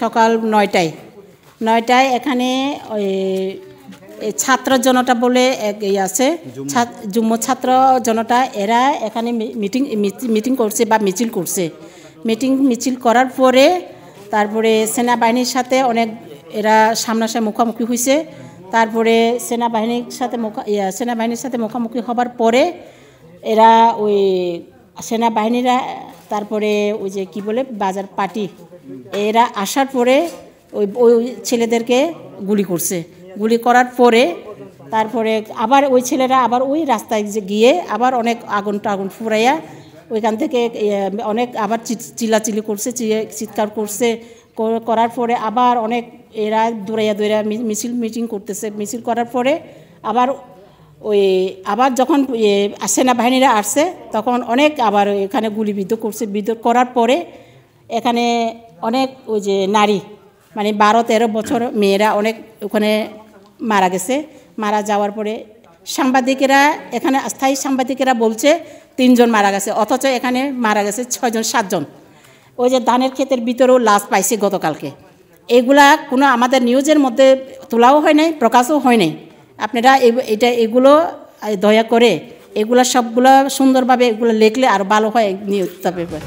সকাল ৯টায় এখানে ছাত্র জনতা বলে এক আছে, যুগ্ম ছাত্র জনতা, এরা এখানে মিটিং করছে বা মিছিল করছে। মিছিল করার পরে তারপরে সেনাবাহিনীর সাথে অনেক এরা সামনাসামনি মুখোমুখি হয়েছে। তারপরে সেনাবাহিনীর সাথে মুখোমুখি হবার পরে এরা ওই সেনাবাহিনীরা তারপরে ওই যে কি বলে বাজার পার্টি, এরা আসার পরে ওই ছেলেদেরকে গুলি করছে। গুলি করার পরে তারপরে আবার ওই ছেলেরা আবার ওই রাস্তায় গিয়ে আবার অনেক আগুন ফুরাইয়া ওইখান থেকে অনেক আবার চিল্লাচিল্লি করছে, চিৎকার করছে। করার পরে আবার অনেক এরা দৌড়াইয়া মিটিং করতেছে। মিছিল করার পরে আবার যখন সেনাবাহিনীরা আসছে তখন অনেক আবার এখানে গুলিবিদ্ধ করছে। করার পরে এখানে অনেক ওই যে নারী মানে 12-13 বছর মেয়েরা অনেক ওখানে মারা গেছে। মারা যাওয়ার পরে সাংবাদিকেরা এখানে স্থায়ী সাংবাদিকেরা বলছে 3 জন মারা গেছে, অথচ এখানে মারা গেছে 6-7 জন। ওই যে ধানের ক্ষেতের ভিতরেও লাশ পাইছে গতকালকে। এগুলা কোনো আমাদের নিউজের মধ্যে তোলাও হয় নাই, প্রকাশও হয় নাই। আপনারা এগুলো দয়া করে এগুলা সবগুলো সুন্দরভাবে এগুলো লিখলে আরও ভালো হয় নিউজটা পেপার।